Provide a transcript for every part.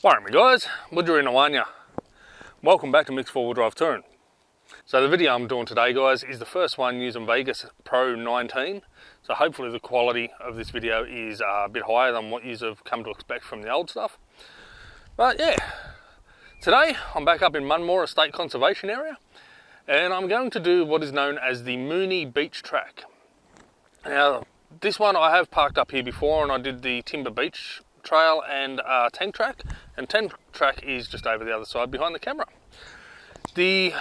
Worry me guys, Woodger Nawanya. Welcome back to Mick's 4-wheel drive touring. So the video I'm doing today guys is the first one using Vegas Pro 19. So hopefully the quality of this video is a bit higher than what you have come to expect from the old stuff. But yeah, today I'm back up in Munmorah State Conservation Area and I'm going to do what is known as the Mooney Beach track. Now this one I have parked up here before and I did the Timber Beach trail and tank track, and tank track is just over the other side behind the camera. The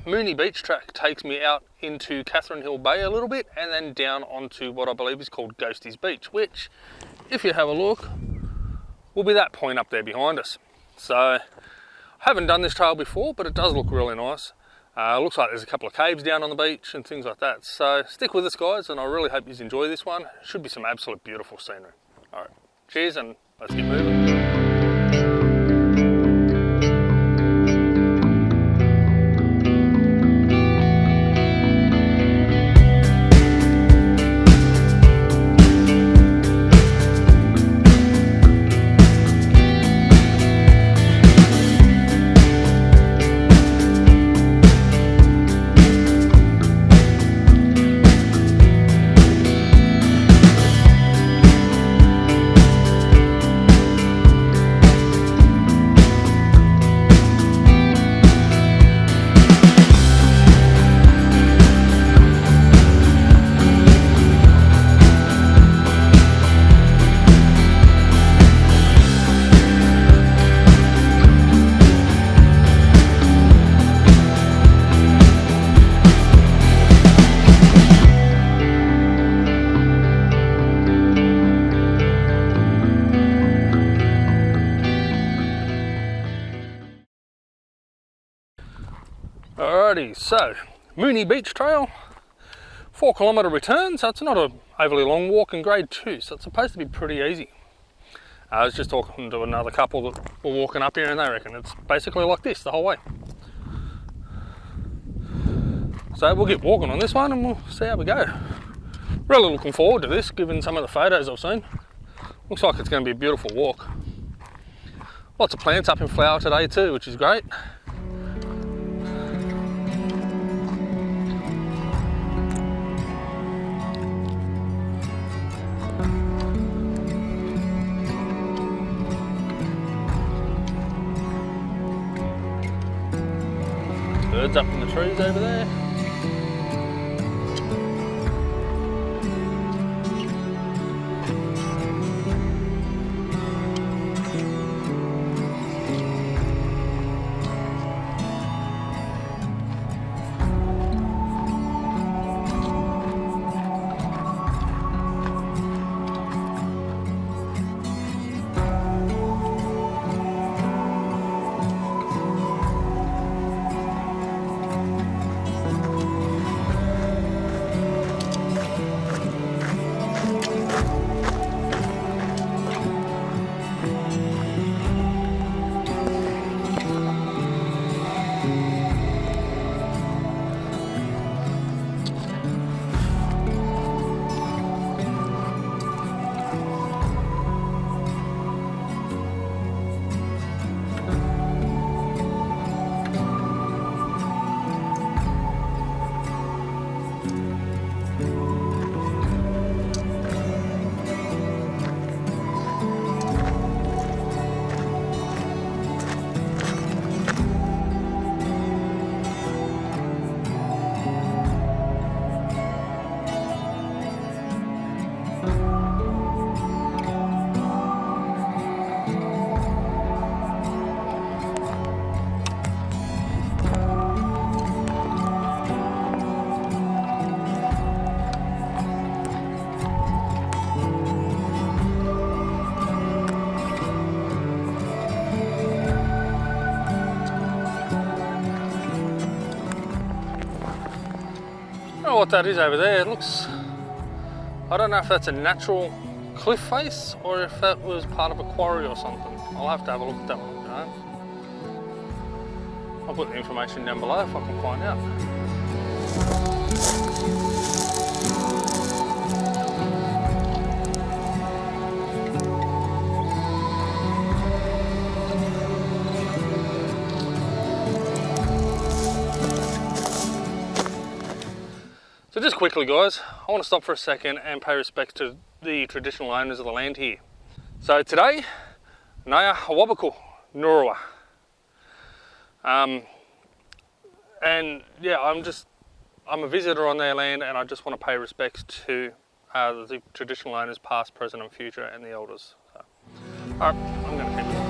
Mooney Beach track takes me out into Catherine Hill Bay a little bit and then down onto what I believe is called Ghosties Beach, which if you have a look will be that point up there behind us. So I haven't done this trail before, but it does look really nice. Looks like there's a couple of caves down on the beach and things like that. So stick with us guys, and I really hope you enjoy this one. Should be some absolute beautiful scenery. Alright, cheers and let's get moving. Alrighty, so Mooney Beach Trail, 4 kilometre return, so it's not an overly long walk, in grade 2, so it's supposed to be pretty easy. I was just talking to another couple that were walking up here and they reckon it's basically like this the whole way. So we'll get walking on this one and we'll see how we go. Really looking forward to this, given some of the photos I've seen. Looks like it's going to be a beautiful walk. Lots of plants up in flower today too, which is great. Birds up in the trees over there. I don't know what that is over there. It looks, I don't know if that's a natural cliff face or if that was part of a quarry or something. I'll have to have a look at that one, you know? I'll put the information down below if I can find out. But just quickly guys, I want to stop for a second and pay respect to the traditional owners of the land here. So today, Naya Hawabakul Nura. And yeah, I'm a visitor on their land, and I just want to pay respects to the traditional owners, past, present and future, and the elders. So, alright, I'm going to keep it.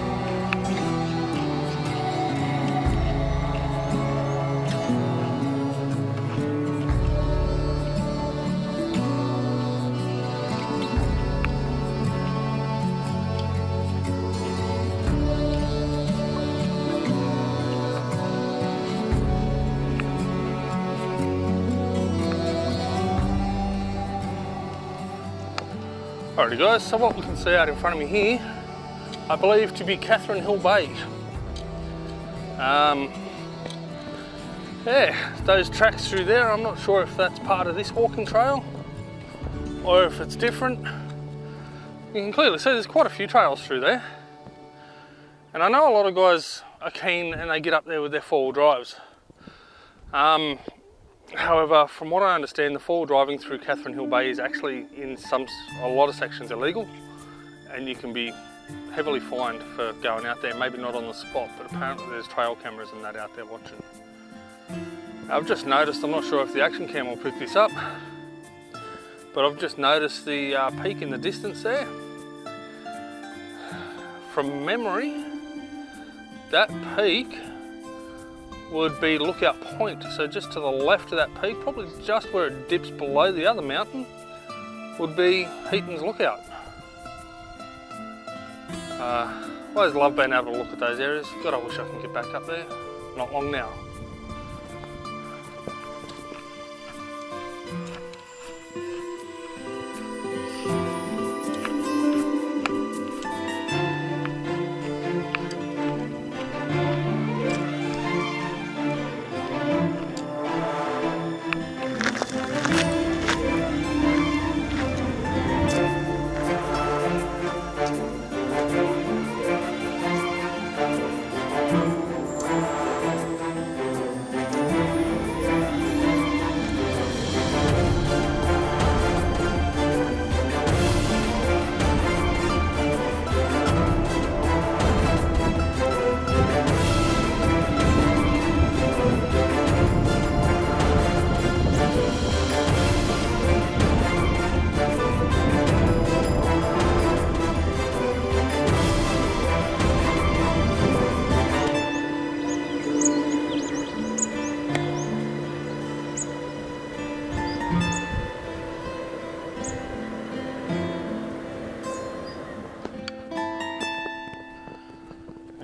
Alrighty guys, so what we can see out in front of me here, I believe to be Catherine Hill Bay. Yeah, those tracks through there, I'm not sure if that's part of this walking trail or if it's different. You can clearly see there's quite a few trails through there. And I know a lot of guys are keen and they get up there with their four-wheel drives. However, from what I understand, the four-wheel driving through Catherine Hill Bay is actually in a lot of sections illegal, and you can be heavily fined for going out there. Maybe not on the spot, but apparently there's trail cameras and that out there watching. I've just noticed, I'm not sure if the action cam will pick this up, but I've just noticed the peak in the distance there. From memory, that peak would be Lookout Point, so just to the left of that peak, probably just where it dips below the other mountain, would be Heaton's Lookout. I always love being able to look at those areas. God, I wish I can get back up there. Not long now.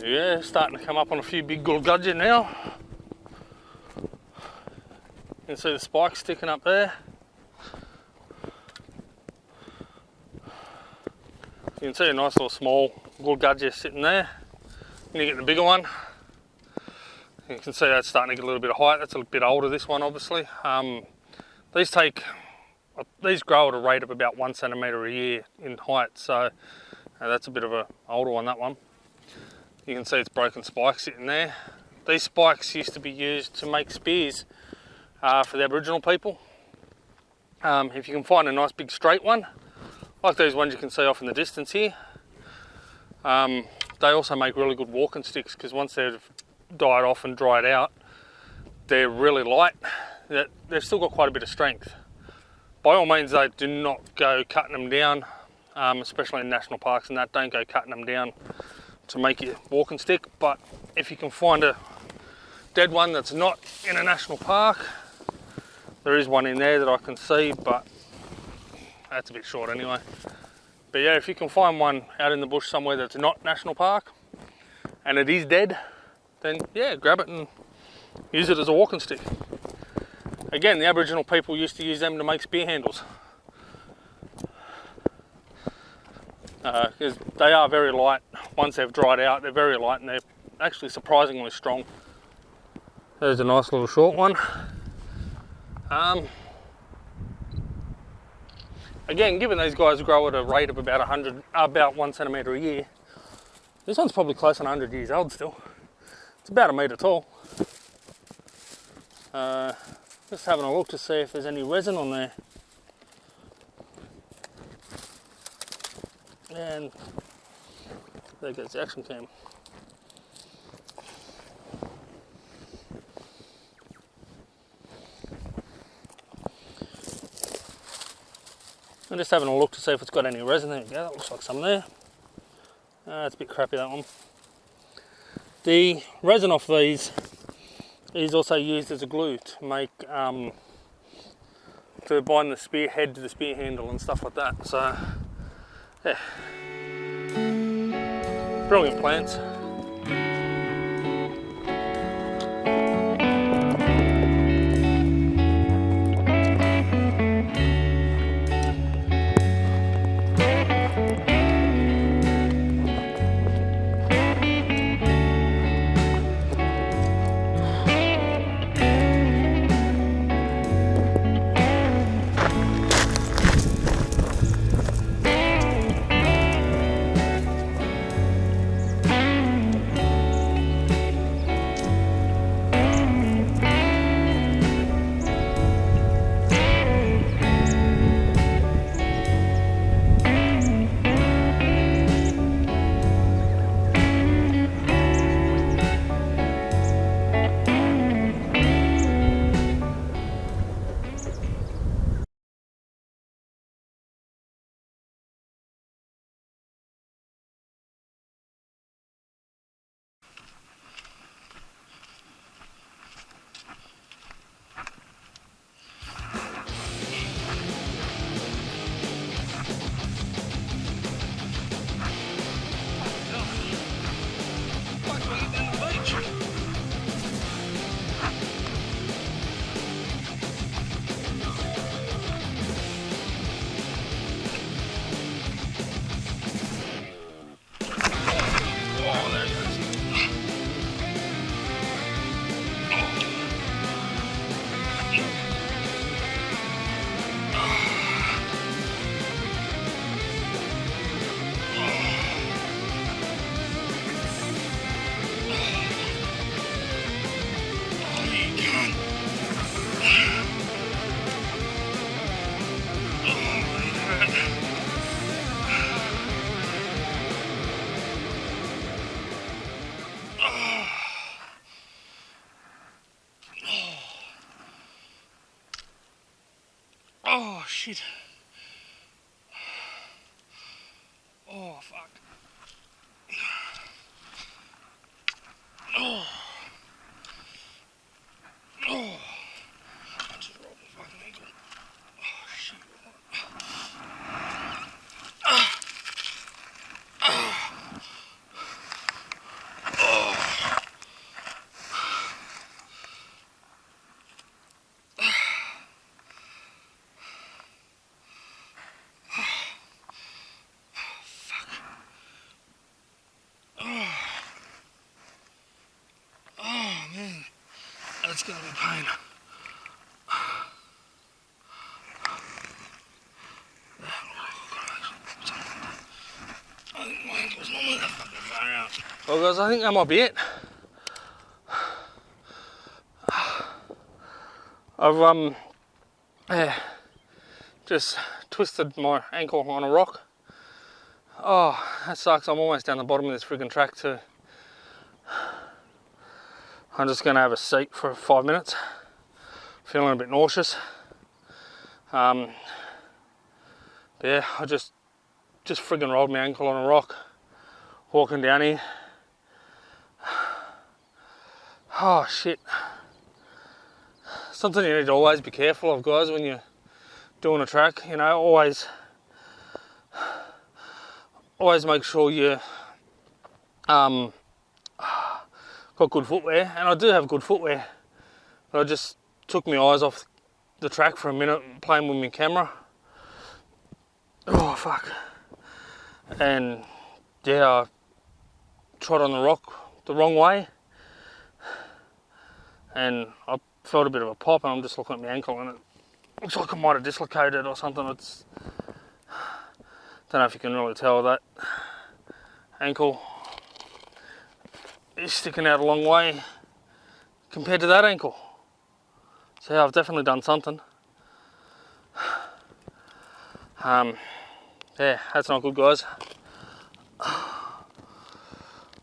Yeah, starting to come up on a few big gulgudgeon now. You can see the spikes sticking up there. You can see a nice little small gulgudgeon sitting there. When you get the bigger one, you can see that's starting to get a little bit of height. That's a bit older, this one obviously. These grow at a rate of about 1 centimetre a year in height, so that's a bit of an older one, that one. You can see it's broken spikes sitting there. These spikes used to be used to make spears for the Aboriginal people. If you can find a nice big straight one, like these ones you can see off in the distance here, they also make really good walking sticks, because once they've died off and dried out, they're really light. They've still got quite a bit of strength. By all means though, do not go cutting them down, especially in national parks and that. Don't go cutting them down to make your walking stick. But if you can find a dead one that's not in a national park, there is one in there that I can see, but that's a bit short anyway. But yeah, if you can find one out in the bush somewhere that's not national park and it is dead, then yeah, grab it and use it as a walking stick. Again, the Aboriginal people used to use them to make spear handles. Because they are very light. Once they've dried out, they're very light and they're actually surprisingly strong. There's a nice little short one. Again, given these guys grow at a rate of about 1 centimetre a year, this one's probably close on 100 years old still. It's about 1 metre tall. Just having a look to see if there's any resin on there. And there goes the action cam. I'm just having a look to see if it's got any resin. There we go, that looks like some there. It's a bit crappy, that one. The resin off these is also used as a glue to make, to bind the spear head to the spear handle and stuff like that. So, yeah. Brilliant plants. Oh shit. Oh fuck. Oh. Oh. I just rolled my fucking ankle. Oh shit. That's gonna be pain. I think my ankle's not that fucking far out. Well guys, I think that might be it. I've just twisted my ankle on a rock. Oh, that sucks. I'm almost down the bottom of this friggin' track too. I'm just going to have a seat for 5 minutes. Feeling a bit nauseous. But yeah, I just friggin' rolled my ankle on a rock walking down here. Oh shit. Something you need to always be careful of, guys, when you're doing a track. You know, always make sure you got good footwear, and I do have good footwear, but I just took my eyes off the track for a minute playing with my camera. Oh fuck. And yeah, I trod on the rock the wrong way and I felt a bit of a pop, and I'm just looking at my ankle and it looks like I might have dislocated or something. It's, don't know if you can really tell, that ankle is sticking out a long way compared to that ankle. So yeah, I've definitely done something. Yeah, that's not good, guys. I'm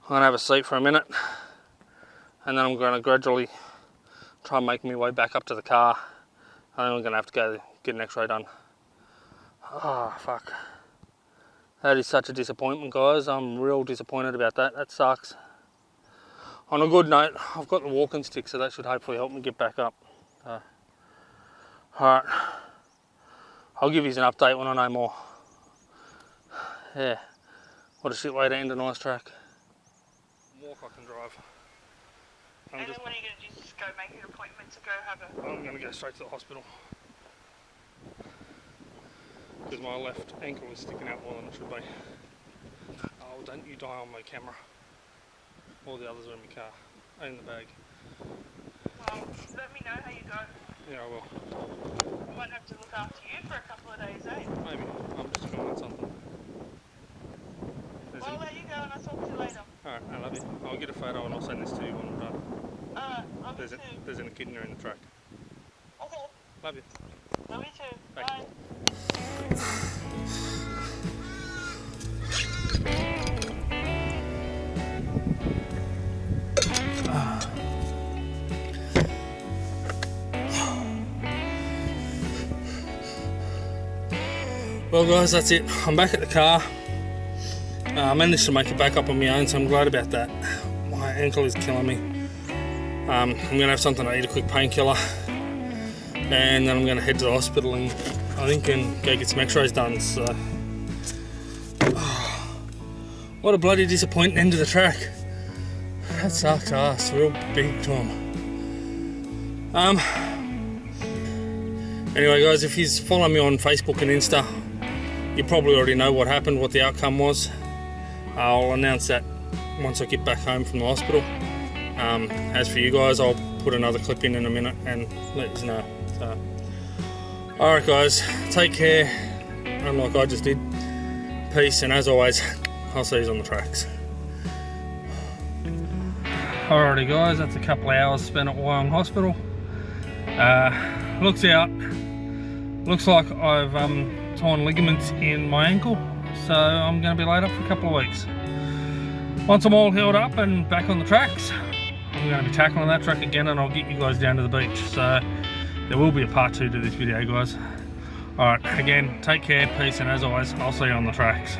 gonna have a seat for a minute, and then I'm gonna gradually try and make my way back up to the car. And then I'm gonna have to go get an X-ray done. Oh fuck. That is such a disappointment, guys. I'm real disappointed about that. That sucks. On a good note, I've got the walking stick, so that should hopefully help me get back up. Alright. I'll give you an update when I know more. Yeah. What a shit way to end a nice track. Walk I can drive. And then what are you going to do? Just go make an appointment to go have a... I'm going to go straight to the hospital. Because my left ankle is sticking out more than it should be. Oh, don't you die on my camera. All the others are in my car. In the bag. Well, let me know how you go. Yeah, I will. I might have to look after you for a couple of days, eh? Maybe. I'm just filming something. Well, I'll let you go and I'll talk to you later. Alright, I love you. I'll get a photo and I'll send this to you when I'm done. Alright, love you too. There's an Echidna in the track. Okay. Love you. Love you too. Bye. Bye. Well guys, that's it. I'm back at the car. I managed to make it back up on my own, so I'm glad about that. My ankle is killing me. I'm going to have something to eat, a quick painkiller. And then I'm going to head to the hospital and I think go get some x-rays done. So, what a bloody disappointing end of the track. That sucked ass, real big time. Anyway guys, if you follow me on Facebook and Insta, you probably already know what happened, what the outcome was. I'll announce that once I get back home from the hospital. As for you guys, I'll put another clip in a minute and let you know. So, alright guys, take care, unlike I just did. Peace, and as always, I'll see you on the tracks. Alrighty guys, that's a couple of hours spent at Wyong Hospital. Looks like I've torn ligaments in my ankle, so I'm going to be laid up for a couple of weeks. Once I'm all healed up and back on the tracks, I'm going to be tackling that track again, and I'll get you guys down to the beach. So there will be a part 2 to this video, guys. Alright, again, take care, peace, and as always, I'll see you on the tracks.